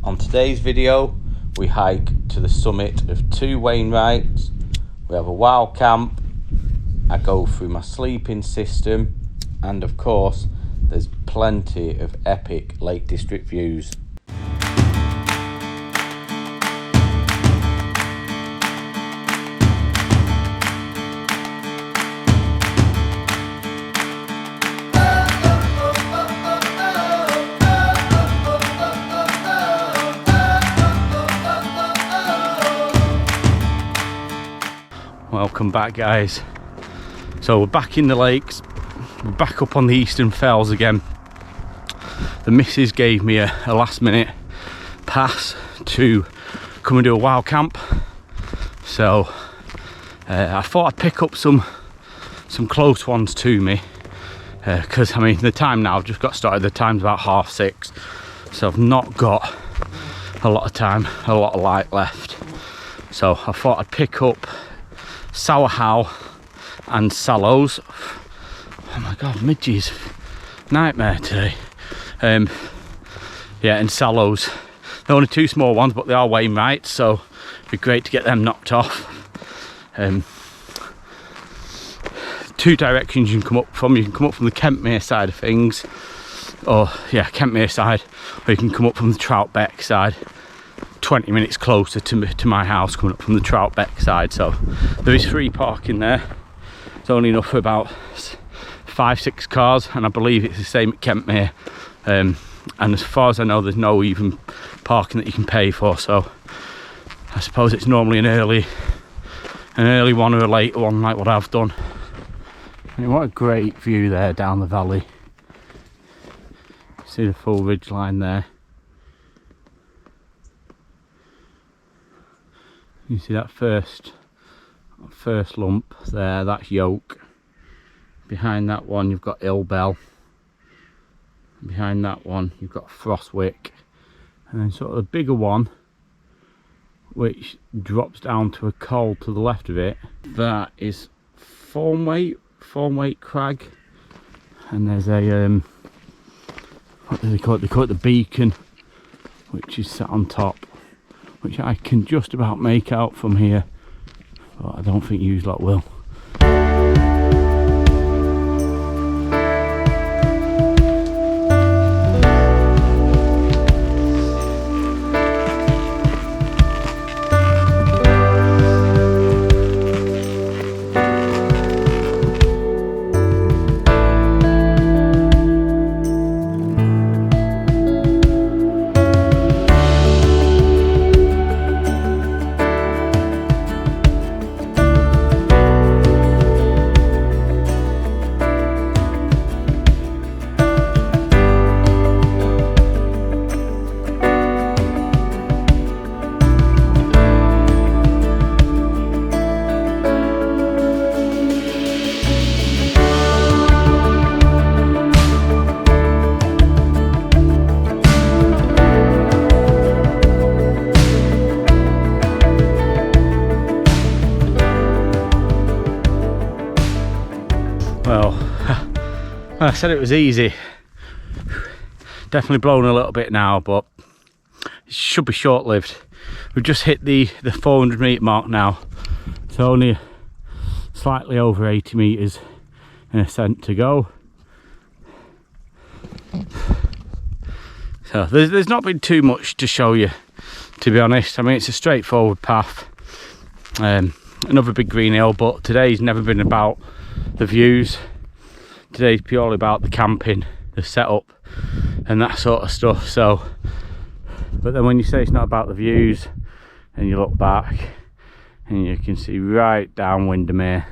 On today's video, we hike to the summit of two Wainwrights. We have a wild camp. I go through my sleeping system, and of course, there's plenty of epic Lake District views. Welcome back, guys. So we're back in the lakes, we're back up on the eastern fells again. The missus gave me a last minute pass to come and do a wild camp, so I thought I'd pick up some close ones to me, because I mean the time now, I've just got started, the time's about 6:30, so I've not got a lot of time, a lot of light left. So I thought I'd pick up Sour Howes and Sallows. Oh my god, midges, nightmare today. Yeah, and Sallows. They're only two small ones, but they are Wainwright, so it'd be great to get them knocked off. Two directions you can come up from. You can come up from the Kentmere side of things, or yeah, Kentmere side, or you can come up from the Troutbeck side. 20 minutes closer to my house, coming up from the Troutbeck side. So there is free parking there. It's only enough for about 5-6 cars, and I believe it's the same at Kentmere. And as far as I know, there's no even parking that you can pay for. So I suppose it's normally an early one or a late one, like what I've done. I mean, what a great view there down the valley. See the full ridge line there. You see that first lump there, that's Yoke. Behind that one you've got Ilbell. Behind that one you've got Frostwick. And then sort of the bigger one, which drops down to a col to the left of it, that is Wainwright Crag. And there's a what do they call it? They call it the Beacon, which is sat on top, which I can just about make out from here, but I don't think you lot will. Well, I said it was easy. Definitely blown a little bit now, but it should be short-lived. We've just hit the 400 metre mark now. It's only slightly over 80 metres in ascent to go. So there's not been too much to show you, to be honest. I mean, it's a straightforward path. Another big green hill, but today's never been about the views. Today's purely about the camping, the setup and that sort of stuff. So, but then when you say it's not about the views and you look back and you can see right down Windermere.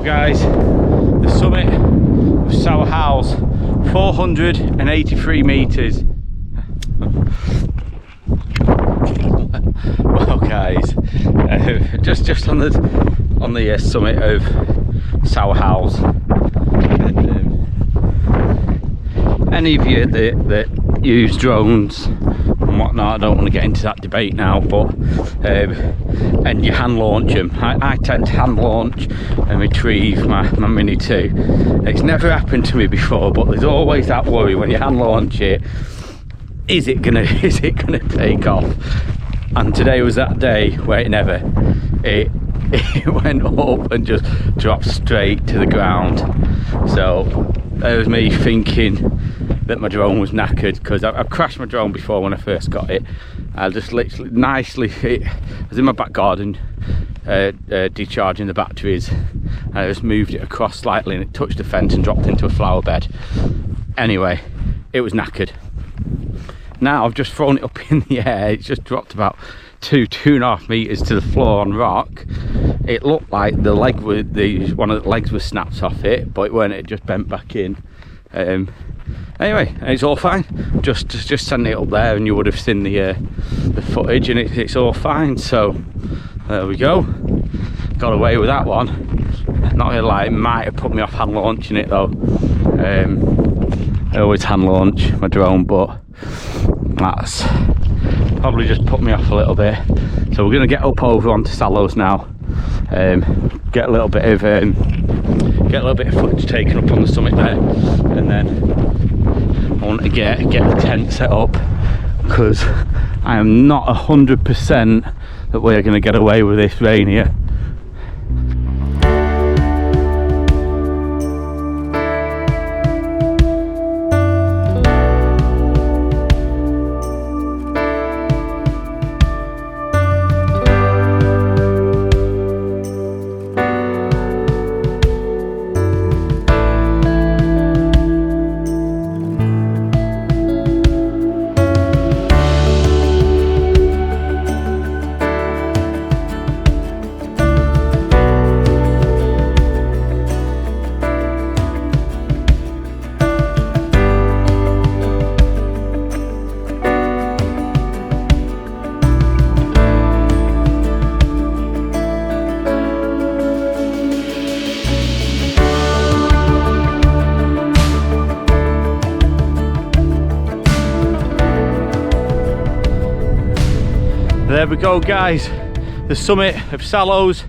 guys, the summit of Sour Howes, 483 metres. Well guys, just on the summit of Sour Howes. Any of you that use drones and whatnot, I don't want to get into that debate now, but and you hand launch them. I tend to hand launch and retrieve my Mini 2. It's never happened to me before, but there's always that worry when you hand launch it. Is it gonna take off? And today was that day where it never. It went up and just dropped straight to the ground. So there was me thinking that my drone was knackered, because I've crashed my drone before when I first got it. I just literally nicely, I was in my back garden decharging the batteries, and I just moved it across slightly and it touched the fence and dropped into a flower bed. Anyway, it was knackered. Now I've just thrown it up in the air. It's just dropped about 2.5 meters to the floor on rock. It looked like one of the legs was snapped off it, but it weren't. It just bent back in. Anyway, it's all fine. Just sending it up there, and you would have seen the footage, and it's all fine. So there we go. Got away with that one. Not gonna lie, it might have put me off hand launching it though. I always hand launch my drone, but that's probably just put me off a little bit. So we're gonna get up over onto Sallows now. Get a little bit of footage taken up on the summit there, and then I want to get the tent set up, because I am not 100% that we're going to get away with this rain here. There we go guys, the summit of Sallows,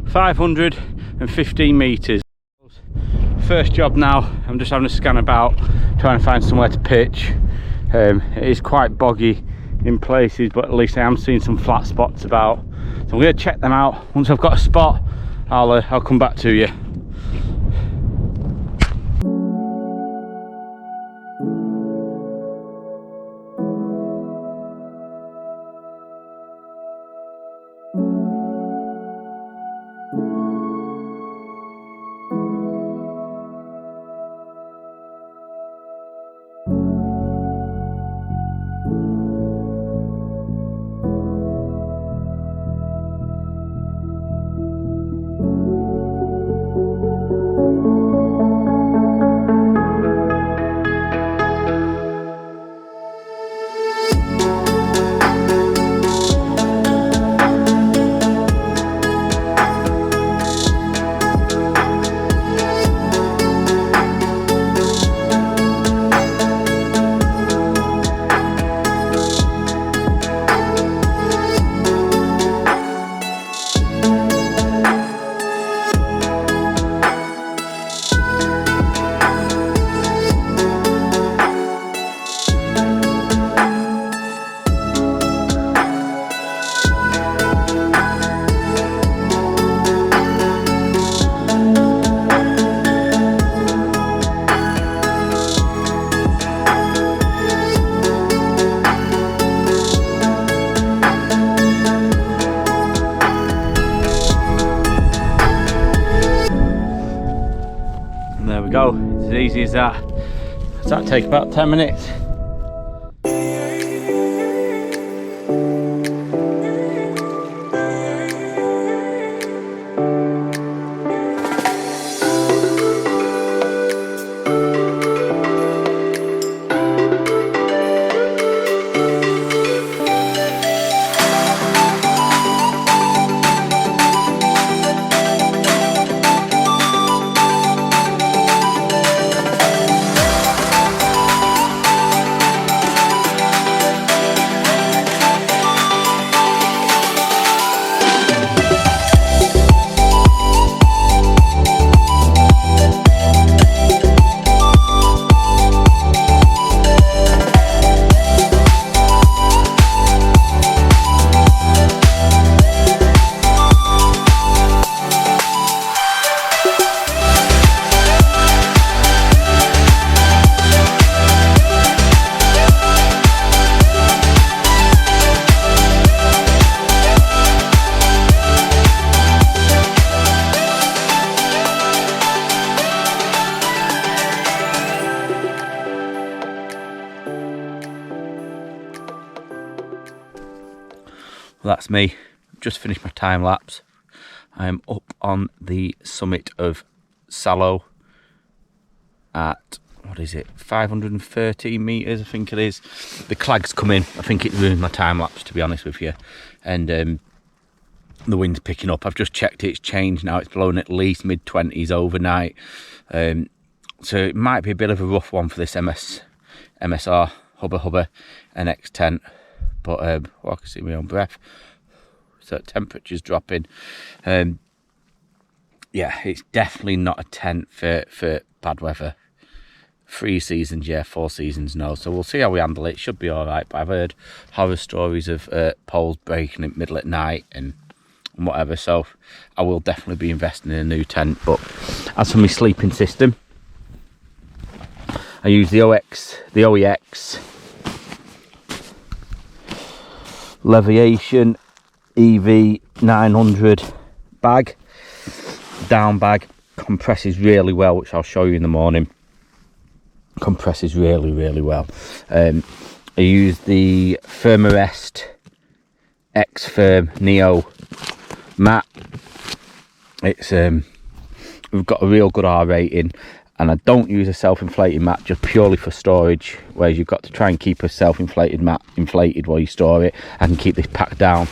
515 metres. First job now, I'm just having a scan about, trying to find somewhere to pitch. It is quite boggy in places, but at least I am seeing some flat spots about. So I'm going to check them out. Once I've got a spot, I'll come back to you. Go, it's as easy as that. Does that take about 10 minutes? Well, that's me. Just finished my time lapse. I am up on the summit of Sallow at, what is it, 513 metres, I think it is. The clag's come in. I think it ruined my time lapse, to be honest with you. And the wind's picking up. I've just checked it, it's changed now. It's blowing at least mid-20s overnight. So it might be a bit of a rough one for this MSR Hubba NX tent. But I can see my own breath. So temperature's dropping. Yeah, it's definitely not a tent for bad weather. 3 seasons, yeah, 4 seasons, no. So we'll see how we handle it. It should be all right. But I've heard horror stories of poles breaking in the middle at night and whatever. So I will definitely be investing in a new tent. But as for my sleeping system, I use the OEX Leviation EV 900 bag, down bag. Compresses really well, which I'll show you in the morning. Compresses really well. I use the Thermarest X Firm Neo mat. It's we've got a real good R rating, and I don't use a self-inflating mat just purely for storage, whereas you've got to try and keep a self-inflated mat inflated while you store it. I can keep this packed down.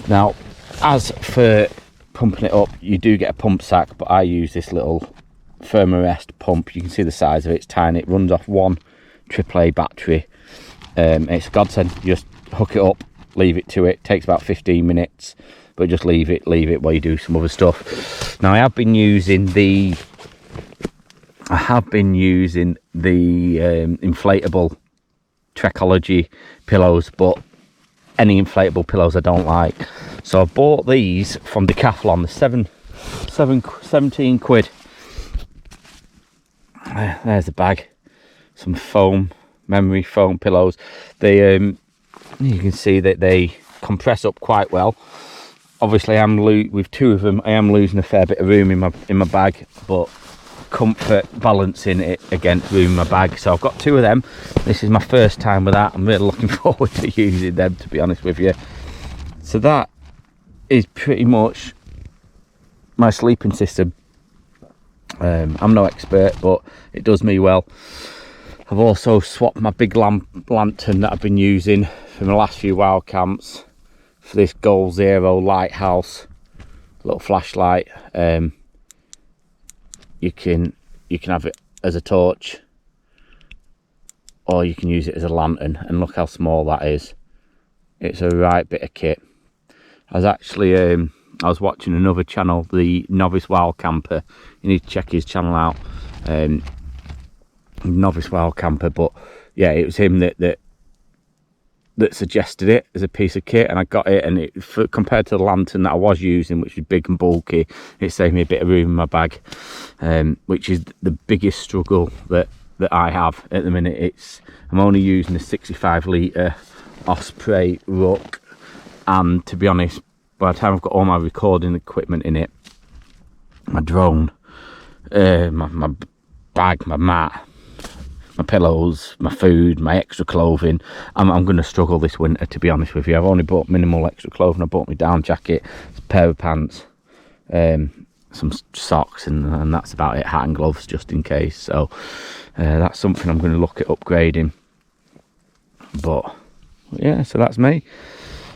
Now, as for pumping it up, you do get a pump sack, but I use this little Thermarest pump. You can see the size of it, it's tiny. It runs off one AAA battery. It's a godsend. You just hook it up, leave it to it. Takes about 15 minutes, but just leave it while you do some other stuff. Now, I have been using the inflatable Trekology pillows, but any inflatable pillows I don't like. So I bought these from Decathlon, the 17 quid. There's the bag. Some foam, memory foam pillows. They you can see that they compress up quite well. Obviously, with 2 of them, I am losing a fair bit of room in my bag, but comfort balancing it against room in my bag. So I've got 2 of them. This is my first time with that. I'm really looking forward to using them, to be honest with you. So that is pretty much my sleeping system. I'm no expert, but it does me well. I've also swapped my big lantern that I've been using for my last few wild camps for this Goal Zero lighthouse little flashlight. You can have it as a torch, or you can use it as a lantern, and look how small that is. It's a right bit of kit. I was watching another channel, the Novice Wild Camper. You need to check his channel out, Novice Wild Camper. But yeah, it was him that suggested it as a piece of kit, and I got it, and compared to the lantern that I was using, which was big and bulky, it saved me a bit of room in my bag, which is the biggest struggle that I have at the minute. I'm only using a 65 litre Osprey ruck, and to be honest, by the time I've got all my recording equipment in it, my drone, my bag, my mat, my pillows, my food, my extra clothing, I'm going to struggle this winter, to be honest with you. I've only bought minimal extra clothing. I bought my down jacket, a pair of pants, some socks, and that's about it. Hat and gloves just in case. So that's something I'm going to look at upgrading. But yeah, so that's me.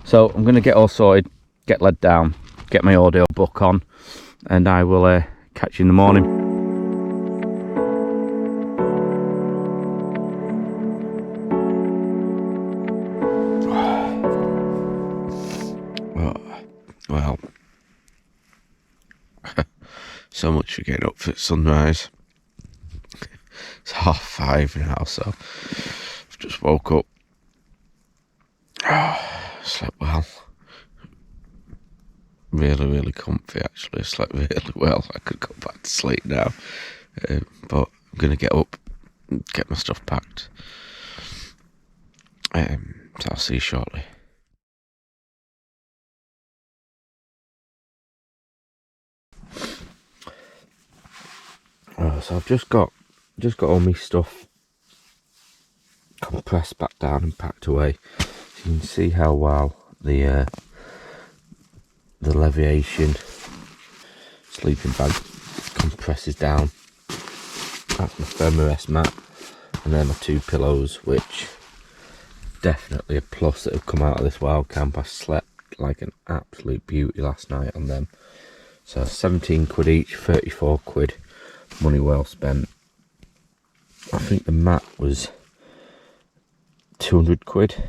So I'm going to get all sorted, get led down, get my audio book on, and I will catch you in the morning. Well, so much for getting up for sunrise. It's 5:30 now, so I've just woke up. Slept well. Really comfy, actually. I slept really well. I could go back to sleep now, but I'm going to get up and get my stuff packed. So I'll see you shortly. So I've just got all my stuff compressed back down and packed away. So you can see how well the the Leviation sleeping bag compresses down. That's my thermarest mat, and then my 2 pillows, which definitely a plus that have come out of this wild camp. I slept like an absolute beauty last night on them. So 17 quid each, 34 quid, money well spent. I think the mat was 200 quid,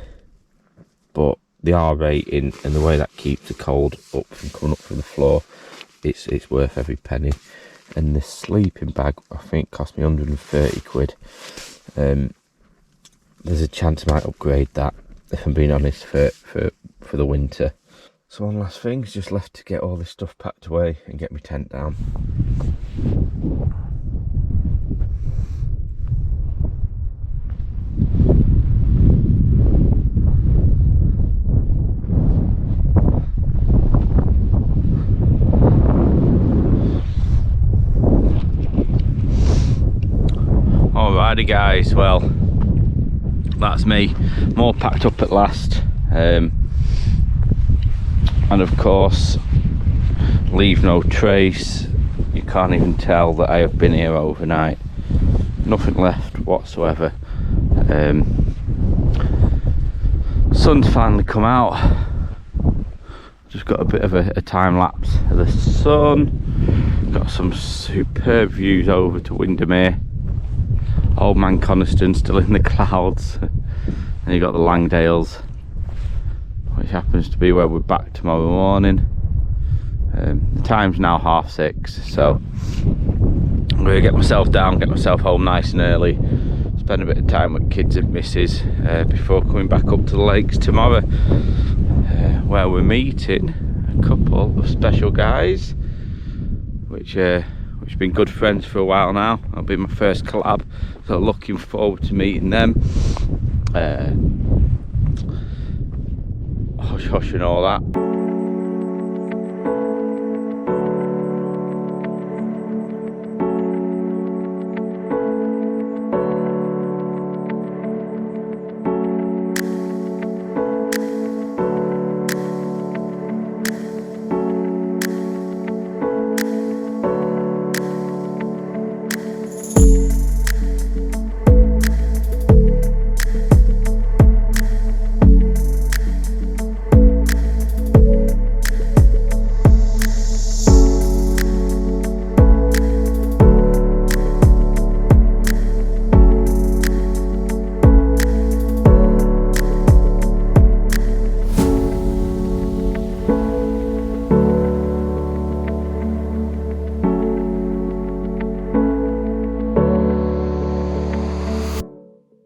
but the R rating and the way that keeps the cold up from coming up from the floor, it's worth every penny. And the sleeping bag, I think, cost me 130 quid. There's a chance I might upgrade that, if I'm being honest, for the winter. So one last thing is just left to get all this stuff packed away and get my tent down. Alrighty guys, well, that's me, more packed up at last, and of course leave no trace. You can't even tell that I have been here overnight. Nothing left whatsoever. Sun's finally come out. Just got a bit of a time lapse of the sun. Got some superb views over to Windermere. Old Man Coniston still in the clouds, and you got the Langdales, which happens to be where we're back tomorrow morning. The time's now 6:30, so I'm going to get myself down, get myself home nice and early, spend a bit of time with kids and missus before coming back up to the lakes tomorrow, where we're meeting a couple of special guys, which have been good friends for a while now. It'll be my first collab, so looking forward to meeting them. Hush hush and all that.